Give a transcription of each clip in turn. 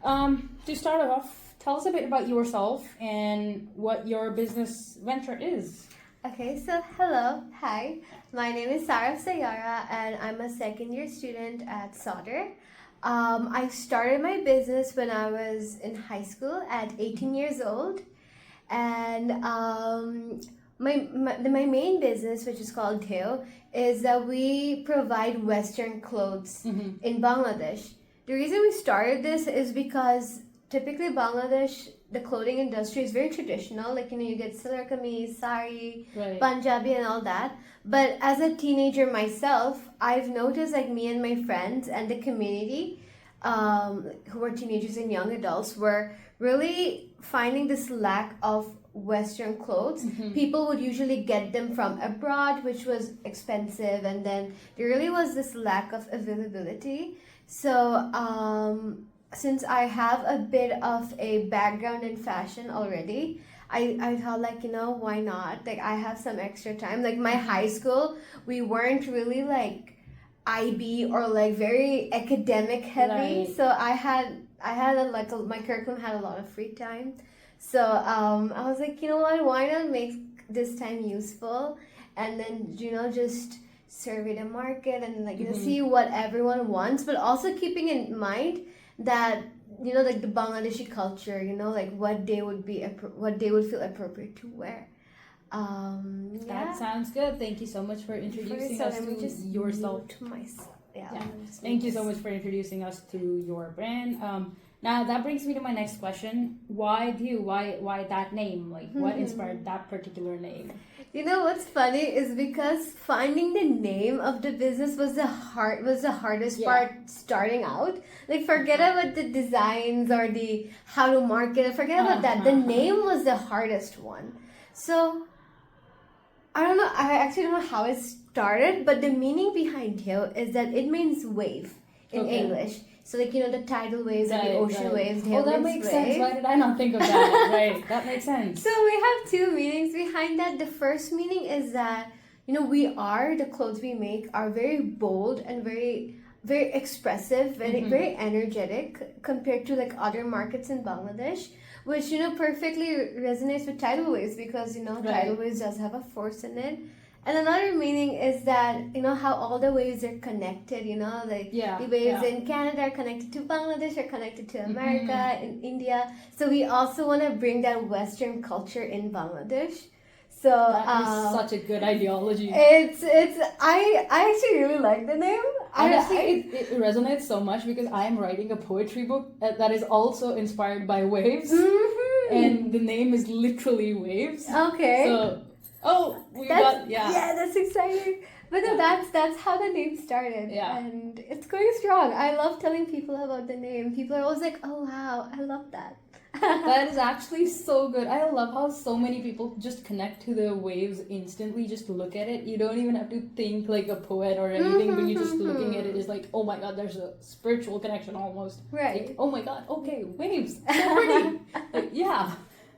To start off, tell us a bit about yourself and what your business venture is. Okay, so hello, hi. My name is Saraf Saiyara, and I'm a second year student at Sauder. I started my business when I was in high school at 18 years old, and my main business, which is called Theo, is that we provide Western clothes in Bangladesh. The reason we started this is because typically Bangladesh, the clothing industry is very traditional. Like, you get salwar kameez, sari, Right. Punjabi and all that. But as a teenager myself, I've noticed like me and my friends and the community who were teenagers and young adults were really finding this lack of Western clothes. People would usually get them from abroad, which was expensive, and then there really was this lack of availability. So since I have a bit of a background in fashion already, I thought like, why not? Like, I have some extra time. Like, my high school, we weren't really like IB or like very academic heavy. Right. So I had my curriculum had a lot of free time. So I was like, you know what? Why not make this time useful, and then just survey the market and like see what everyone wants, but also keeping in mind that like the Bangladeshi culture, like what they would feel appropriate to wear. That sounds good. Thank you so much for introducing us to yourself. To myself. Yeah. Thank you so much for introducing us to your brand. Now that brings me to my next question. Why that name? Like, what inspired that particular name? What's funny is because finding the name of the business was the hardest part starting out. Like, forget about the designs or the how to market it. Forget about that. The name was the hardest one. So I don't know. I actually don't know how it started, but the meaning behind Theo is that it means wave in English. So like the tidal waves and the ocean waves. Oh, that makes sense. Why did I not think of that? Right, that makes sense. So we have two meanings behind that. The first meaning is that the clothes we make are very bold and very very expressive, very energetic compared to like other markets in Bangladesh, which perfectly resonates with tidal waves because tidal waves does have a force in it. And another meaning is that how all the waves are connected, the waves in Canada are connected to Bangladesh, are connected to America, in India. So we also want to bring that Western culture in Bangladesh. So that is such a good ideology. I actually really like the name. Honestly, it resonates so much because I am writing a poetry book that is also inspired by waves, and the name is literally Waves. Okay. So, that's exciting. But no, that's how the name started. Yeah. And it's going strong. I love telling people about the name. People are always like, oh wow, I love that. That is actually so good. I love how so many people just connect to the waves instantly. Just look at it. You don't even have to think like a poet or anything, but you just looking at it is like, oh my god, there's a spiritual connection almost. Right. Like, oh my god, okay, waves. So pretty. Like, yeah.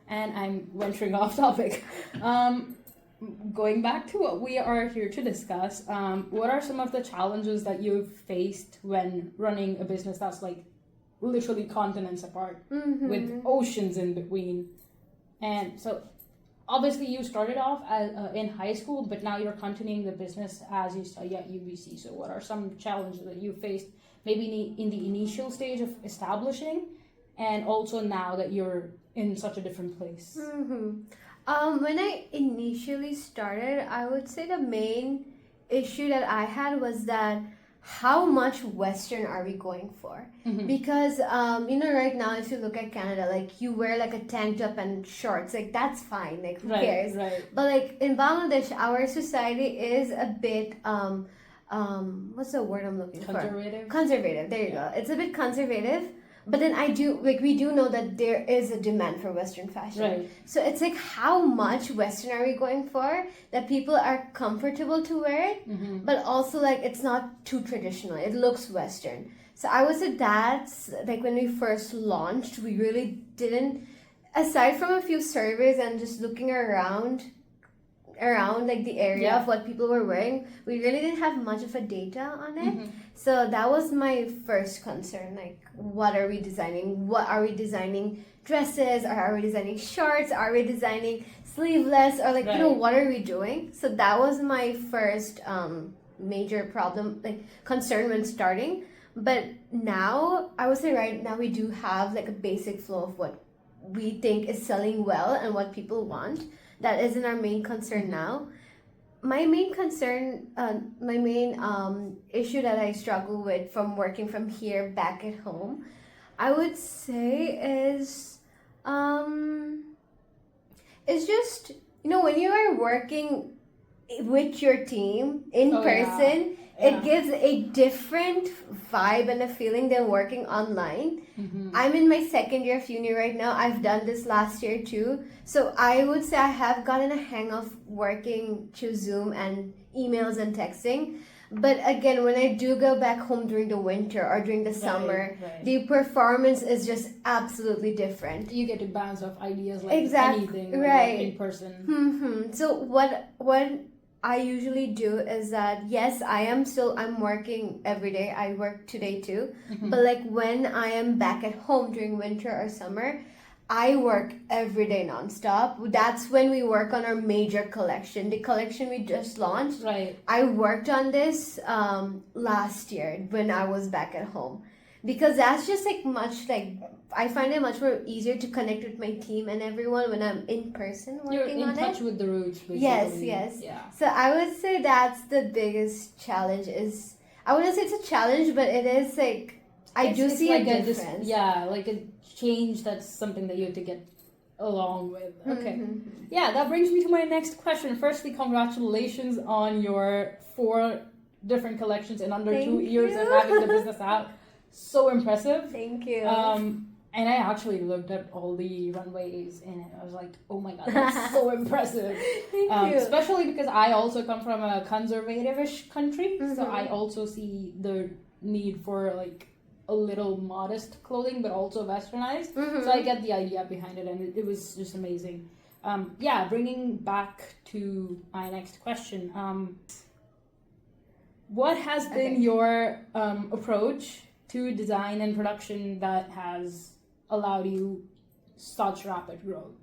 And I'm venturing off topic. Going back to what we are here to discuss, what are some of the challenges that you've faced when running a business that's like literally continents apart with oceans in between? And so obviously you started off in high school, but now you're continuing the business as you study at UBC. So what are some challenges that you faced maybe in the initial stage of establishing, and also now that you're in such a different place? When I initially started, I would say the main issue that I had was that how much Western are we going for? Because right now if you look at Canada, like you wear like a tank top and shorts, like that's fine, like who cares? Right. But like in Bangladesh, our society is a bit what's the word I'm looking for? Conservative. There you go. It's a bit conservative. But then we do know that there is a demand for Western fashion. Right. So it's like, how much Western are we going for that people are comfortable to wear it, but also like it's not too traditional. It looks Western. So I would say that's like when we first launched, we really didn't, aside from a few surveys and just looking around, around like the area Yeah. of what people were wearing, we really didn't have much of a data on it. Mhm. So that was my first concern. Like, what are we designing? What are we designing? Dresses? Or are we designing shorts? Are we designing sleeveless? Or like, you know, Right. what are we doing? So that was my first major problem, like concern when starting. But now, I would say right now we do have like a basic flow of what we think is selling well and what people want. That isn't our main concern now. My main concern, my main issue that I struggle with from working from here back at home, I would say is just, you know, when you are working with your team in Oh, yeah. person, Yeah. it gives a different vibe and a feeling than working online. Mhm. I'm in my second year of uni right now. I've done this last year too. So I would say I have gotten a hang of working through Zoom and emails and texting. But again, when I do go back home during the winter or during the summer, Right. the performance is just absolutely different. You get to bounce off ideas like Exactly, anything when right. you're in person. So what I usually do is that yes, I'm working every day. I work today too. Mhm. But like when I am back at home during winter or summer, I work every day nonstop. That's when we work on our major collection. The collection we just launched. Right. I worked on this last year when I was back at home. Because that's just like much like I find it much more easier to connect with my team and everyone when I'm in person working You're in on touch it. with the roots, basically. Yes. Yeah. So I would say that's the biggest challenge is I wouldn't say it's a challenge, but it is like I do see like a difference. like a change. That's something that you have to get along with. Okay. Mhm. Yeah, that brings me to my next question. Firstly, congratulations on your 4 different collections in under 2 Thank years you. of having the business out. So impressive. Thank you. And I actually looked at all the runways and I was like, oh my god, that's so impressive. Thank you. Especially because I also come from a conservative-ish country, so Mhm. I also see the need for like a little modest clothing, but also westernized. Mhm. So I get the idea behind it, and it was just amazing. Yeah, bringing back to my next question. What has been Okay. your approach to design and production that has allowed you such rapid growth?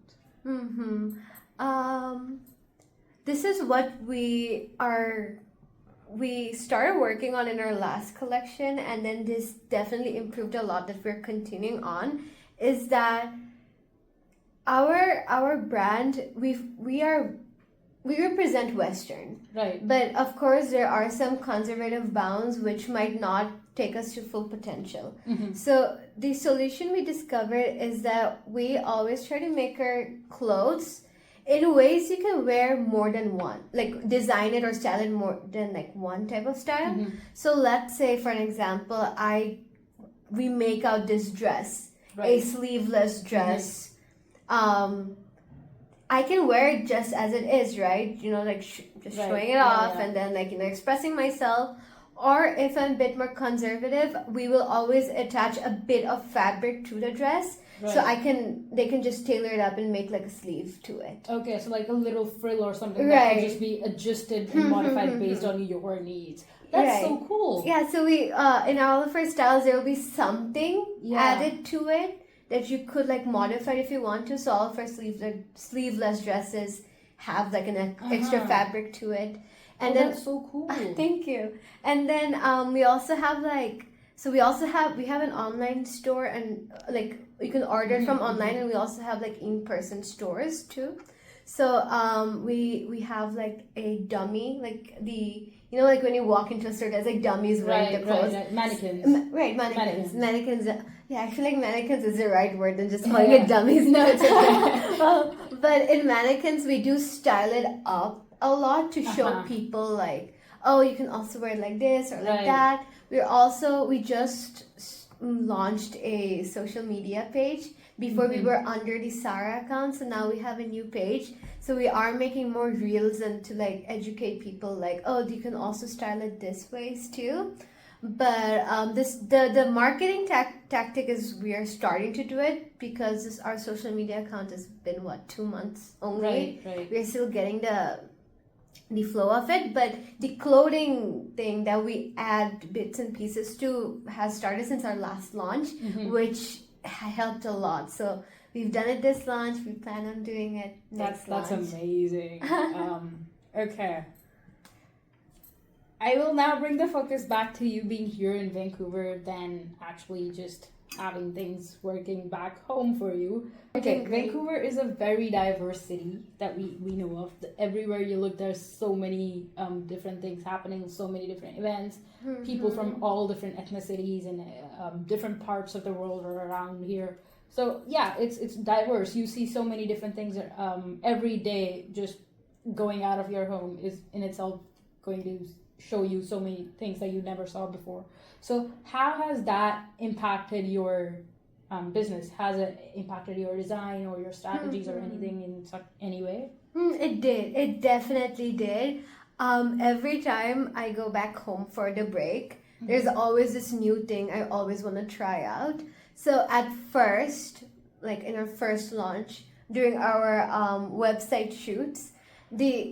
This is what we started working on in our last collection, and then this definitely improved a lot that we're continuing on, is that our brand we represent Western. Right. But of course, there are some conservative bounds which might not take us to full potential. Mm-hmm. So the solution we discovered is that we always try to make our clothes in ways you can wear more than one, like design it or style it more than like one type of style. Mm-hmm. So let's say, for an example, we make out this dress, a Right. sleeveless dress. I can wear it just as it is, right? You know, like just Right. showing it Yeah, off yeah. and then like, you know, expressing myself. Or if I'm a bit more conservative, we will always attach a bit of fabric to the dress. Right. So they can just tailor it up and make like a sleeve to it. Okay, so like a little frill or something that Right. can just be adjusted and modified based on your needs. That's Right. so cool. Yeah, so we in all of our styles there will be something Yeah. added to it that you could like modify if you want to. So all of our sleeveless dresses have like an extra fabric to it. And then that's so cool. thank you. And then we also have we have an online store, and like you can order from online, and we also have like in-person stores too. So we have like a dummy, like like when you walk into a store, there's like dummies wearing the clothes. Right. Mannequins. Mannequins. Yeah, I feel like mannequins is the right word than just calling it dummies. No, it's okay. But in mannequins, we do style it up a lot to show people like, oh, you can also wear it like this or like Right. that. We just launched a social media page. Before we were under the Sarah account, so now we have a new page. So we are making more reels and to like educate people like, oh, you can also style it this ways too. But the marketing tactic is we are starting to do it because our social media account has been 2 months only. Right. We're still getting the flow of it, but the clothing thing that we add bits and pieces to has started since our last launch, which helped a lot. So we've done it this launch. We plan on doing it next launch. That's amazing. Okay. I will now bring the focus back to you being here in Vancouver than actually just having things working back home for you. Okay, Vancouver is a very diverse city that we know of. Everywhere you look, there's so many different things happening, so many different events. People from all different ethnicities and different parts of the world are around here. So yeah, it's diverse. You see so many different things every day. Just going out of your home is in itself going to show you so many things that you never saw before. So how has that impacted your business? Has it impacted your design or your strategies or anything in any way? It did. It definitely did. Every time I go back home for the break, there's always this new thing I always want to try out. So at first, like in our first launch, during our website shoots,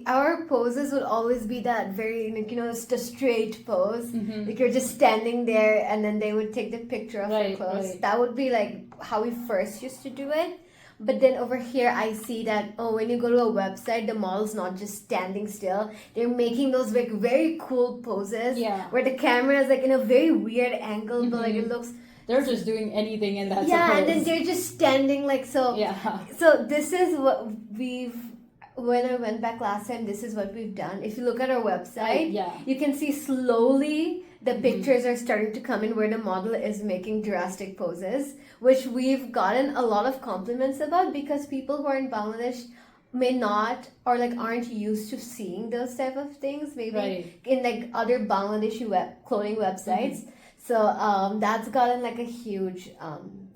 our poses would always be that very, like, you know, it's the straight pose. Like you're just standing there and then they would take the picture of your clothes. Right. That would be like how we first used to do it. But then over here, I see that, when you go to a website, the model's not just standing still. They're making those like very cool poses where the camera is like in a very weird angle, but like it looks... They're just doing anything in that and then they're just standing like so. So this is what when I went back last time, this is what we've done. If you look at our website, you can see slowly the pictures are starting to come in where the model is making drastic poses, which we've gotten a lot of compliments about because people who are in Bangladesh may not or like aren't used to seeing those type of things, maybe in like other Bangladeshi clothing websites. So that's gotten like a huge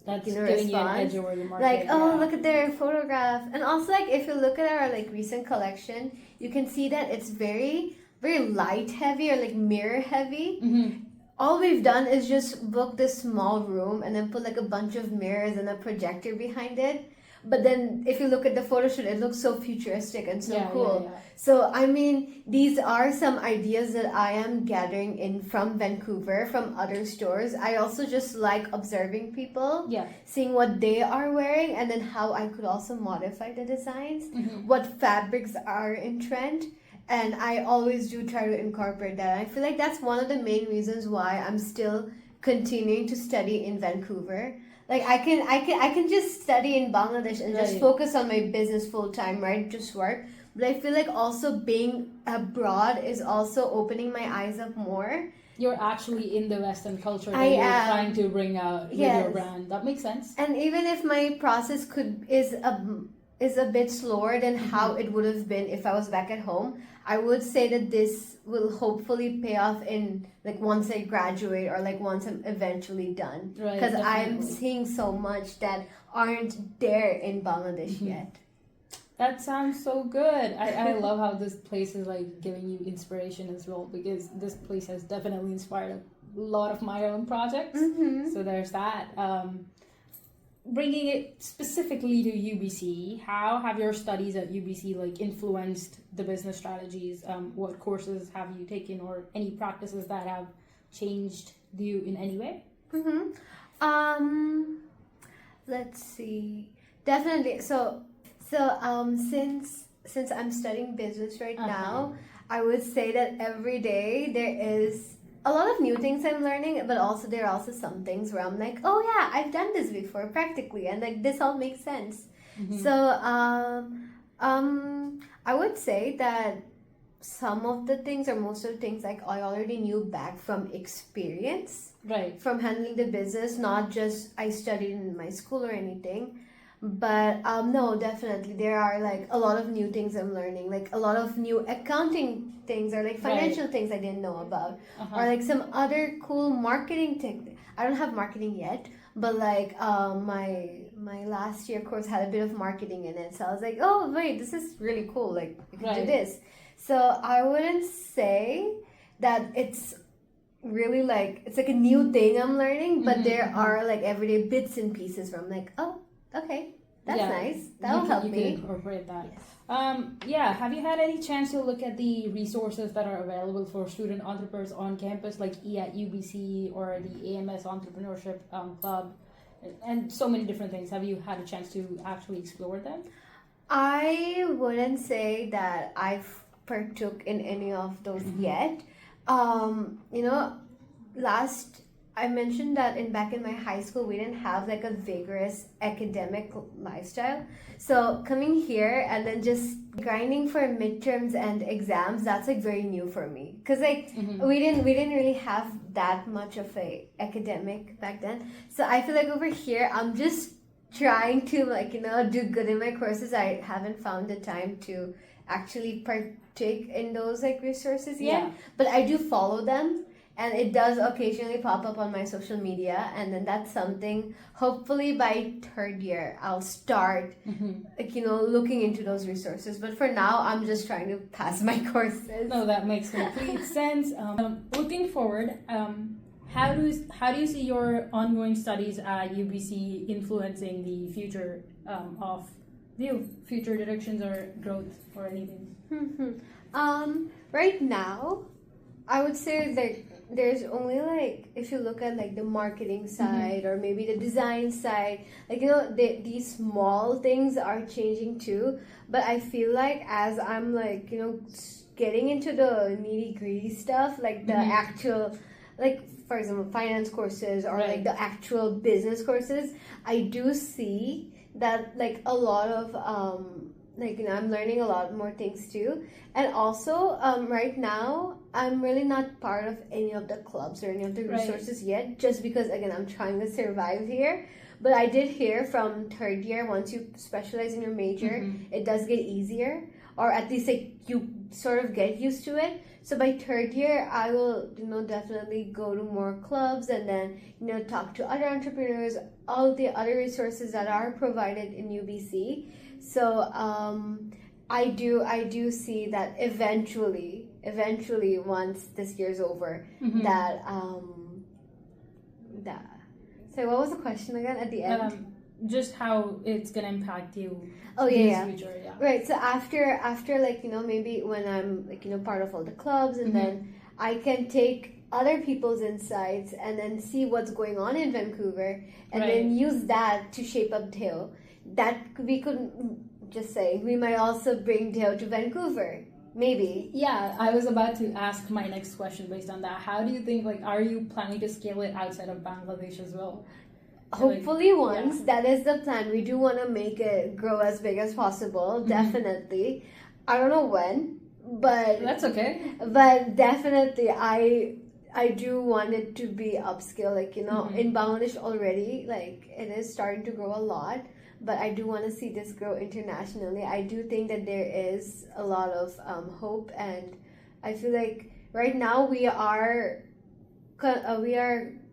that's giving response. You an edge over the market. Like, look at their photograph. And also, like, if you look at our like recent collection, you can see that it's very, very light heavy or like mirror heavy. All we've done is just book this small room and then put like a bunch of mirrors and a projector behind it. But then if you look at the photo shoot, it looks so futuristic and so cool. So, I mean, these are some ideas that I am gathering in from Vancouver, from other stores. I also just like observing people, seeing what they are wearing, and then how I could also modify the designs, what fabrics are in trend. And I always do try to incorporate that. I feel like that's one of the main reasons why I'm still continuing to study in Vancouver. Like I can just study in Bangladesh and just focus on my business full time, right? Just work. But I feel like also being abroad is also opening my eyes up more. You're actually in the Western culture that you're trying to bring out with your brand. That makes sense. And even if my process is a bit slower than how it would have been if I was back at home, I would say that this will hopefully pay off in like once I graduate or like once I'm eventually done. Because I'm seeing so much that aren't there in Bangladesh yet. That sounds so good. I love how this place is like giving you inspiration as well, because this place has definitely inspired a lot of my own projects. So there's that. Bringing it specifically to UBC, how have your studies at UBC like influenced the business strategies? What courses have you taken or any practices that have changed you in any way? Let's see. Definitely. So since I'm studying business right now, I would say that every day there is a lot of new things I'm learning, but also there are also some things where I'm like, oh yeah, I've done this before practically, and like this all makes sense. So I would say that some of the things or most of the things like I already knew back from experience, from handling the business, not just I studied in my school or anything. But no, definitely there are like a lot of new things I'm learning, like a lot of new accounting things or like financial things I didn't know about, or like some other cool marketing technique. I don't have marketing yet, but like my last year course had a bit of marketing in it, so I was like, oh wait, this is really cool, like I can do this. So I wouldn't say that it's really like it's like a new thing I'm learning, but there are like everyday bits and pieces where I'm like, oh, okay, That's nice. That'll help you me. can incorporate that. Yes. Have you had any chance to look at the resources that are available for student entrepreneurs on campus, like E at UBC or the AMS Entrepreneurship Club, and so many different things? Have you had a chance to actually explore them? I wouldn't say that I've partook in any of those yet. You know, last I mentioned that back in my high school we didn't have like a vigorous academic lifestyle. So coming here and then just grinding for midterms and exams, that's like very new for me. Cause like we didn't really have that much of a academic back then. So I feel like over here I'm just trying to like do good in my courses. I haven't found the time to actually partake in those like resources yet. Yeah. But I do follow them. And it does occasionally pop up on my social media, and then that's something. Hopefully, by third year, I'll start, like looking into those resources. But for now, I'm just trying to pass my courses. No, that makes complete sense. Looking forward, how do you see your ongoing studies at UBC influencing the future of future directions or growth or anything? Right now, I would say that there's only like, if you look at like the marketing side or maybe the design side, like these small things are changing too. But I feel like as I'm like getting into the nitty gritty stuff, like the actual, like for example finance courses or like the actual business courses, I do see that like a lot of I'm learning a lot more things too. And also right now I'm really not part of any of the clubs or any of the resources yet, just because again I'm trying to survive here. But I did hear from third year, once you specialize in your major, it does get easier, or at least like you sort of get used to it. So by third year I will definitely go to more clubs and then talk to other entrepreneurs, all the other resources that are provided in UBC. So I do see that eventually once this year's over, that so what was the question again at the end? Just how it's gonna impact you. Future, right. So after like maybe when I'm like part of all the clubs, and then I can take other people's insights and then see what's going on in Vancouver, and then use that to shape up Deo. That we could just say we might also bring Deo to Vancouver. Maybe. Yeah, I was about to ask my next question based on that. How do you think, like, are you planning to scale it outside of Bangladesh as well? Hopefully once. That is the plan. We do want to make it grow as big as possible. Definitely. I don't know when, but... That's okay. But definitely, I do want it to be upscale. Like, in Bangladesh already, like, it is starting to grow a lot. But I do want to see this grow internationally. I do think that there is a lot of hope, and I feel like right now we are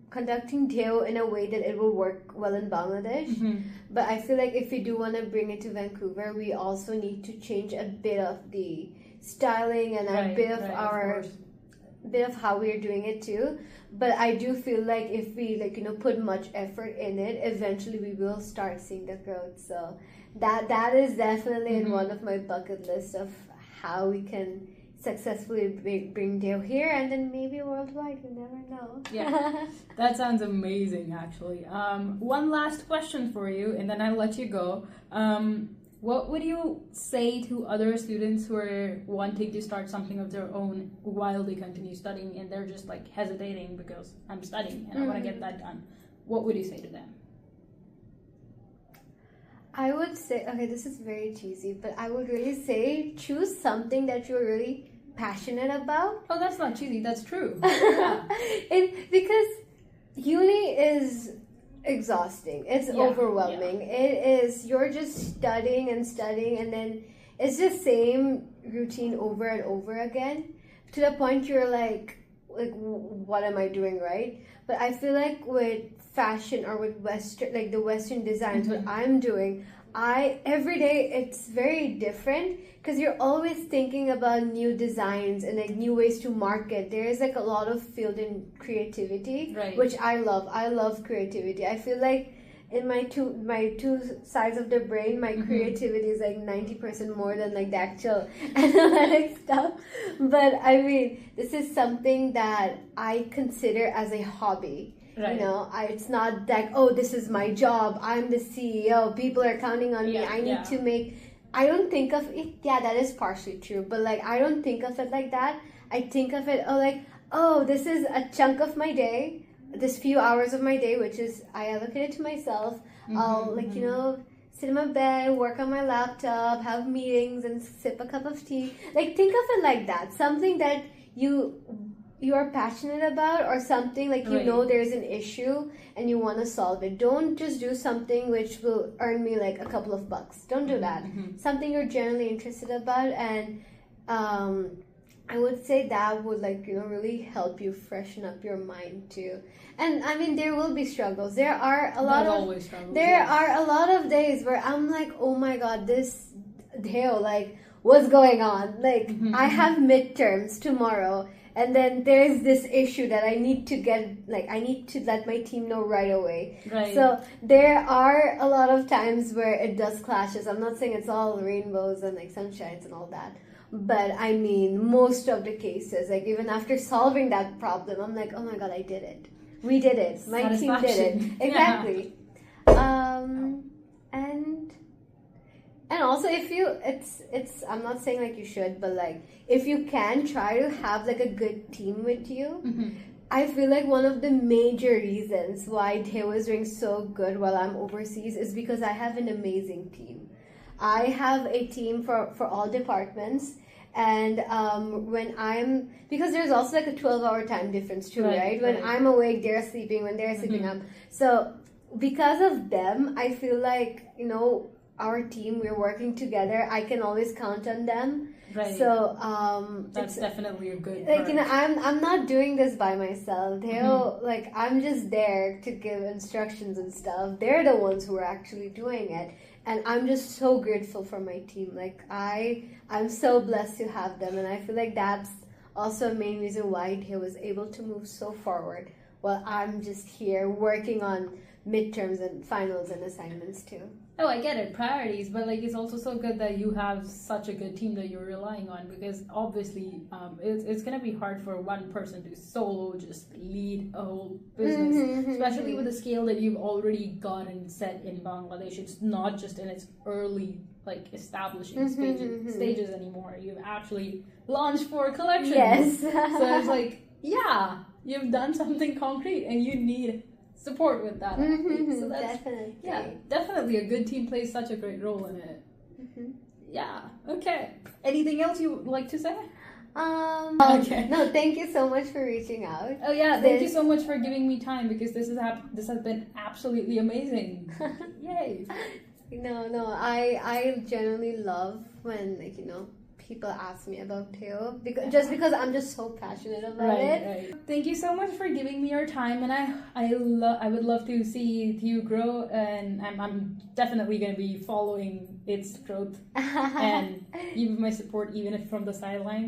conducting Deo in a way that it will work well in Bangladesh. But I feel like if we do want to bring it to Vancouver, we also need to change a bit of the styling and a bit of bit of how we're doing it too. But I do feel like if we put much effort in it, eventually we will start seeing the growth. So that is definitely in one of my bucket lists of how we can successfully bring Deo here and then maybe worldwide. You never know. Yeah, that sounds amazing actually. One last question for you and then I'll let you go. What would you say to other students who are wanting to start something of their own while they continue studying and they're just like hesitating because I'm studying and I want to get that done? What would you say to them? I would say, okay, this is very cheesy, but I would really say choose something that you're really passionate about. Oh, that's not cheesy, that's true. Because uni is exhausting. It's overwhelming. It is, you're just studying and then it's the same routine over and over again to the point you're like what am I doing, right? But I feel like with fashion or with the Western designs, what I'm doing, every day it's very different because you're always thinking about new designs and like new ways to market. There is like a lot of field in creativity, which I love. I love creativity. I feel like in my two sides of the brain, my creativity is like 90% more than like the actual analytic stuff. But I mean, this is something that I consider as a hobby. Right. You know, it's not like, oh, this is my job. I'm the CEO. People are counting on me. I need to make. I don't think of it. Yeah, that is partially true. But like, I don't think of it like that. I think of it this is a chunk of my day. This few hours of my day, which is I allocated to myself. I'll sit in my bed, work on my laptop, have meetings, and sip a cup of tea. Like, think of it like that. Something that you are passionate about, or something like you know there's an issue and you want to solve it. Don't just do something which will earn me like a couple of bucks. Don't do that. Something you're generally interested about, and I would say that would really help you freshen up your mind too. And I mean, there will be struggles. There are a lot of days where I'm like, oh my god, this Dale, like, what's going on? Like, I have midterms tomorrow, and then there's this issue that I need to I need to let my team know right away. Right. So there are a lot of times where it does clashes. I'm not saying it's all rainbows and like sunshines and all that. But I mean, most of the cases, like even after solving that problem, I'm like, oh my god, I did it. We did it. My team did it. Exactly. And also, if you, I'm not saying like you should, but like if you can try to have like a good team with you, I feel like one of the major reasons why they was doing so good while I'm overseas is because I have an amazing team. I have a team for all departments, and because there's also like a 12-hour time difference too, right? When I'm awake, they're sleeping. When they're sleeping, so because of them, I feel like, our team, we're working together. I can always count on them. Right. So that's definitely a good like part. I'm not doing this by myself. They'll I'm just there to give instructions and stuff. They're the ones who are actually doing it, and I'm just so grateful for my team. Like I'm so blessed to have them, and I feel like that's also a main reason why he was able to move so forward while I'm just here working on midterms and finals and assignments too. Oh, I get it, priorities, but like it's also so good that you have such a good team that you're relying on, because obviously it's gonna be hard for one person to solo just lead a whole business, especially with the scale that you've already gotten set in Bangladesh. It's not just in its early establishing stages anymore. You've actually launched 4 collections. Yes. So it's like, yeah, you've done something concrete and you need support with that. So that's definitely a good team plays such a great role in it. Yeah. Okay. Anything else you would like to say? Okay. No, thank you so much for reaching out. Oh yeah, thank you so much for giving me time, because this has been absolutely amazing. Yay. No, I genuinely love when people ask me about Teo, because I'm just so passionate about it. Right. Thank you so much for giving me your time, and I would love to see Teo grow, and I'm definitely going to be following its growth and give my support, even if from the sidelines.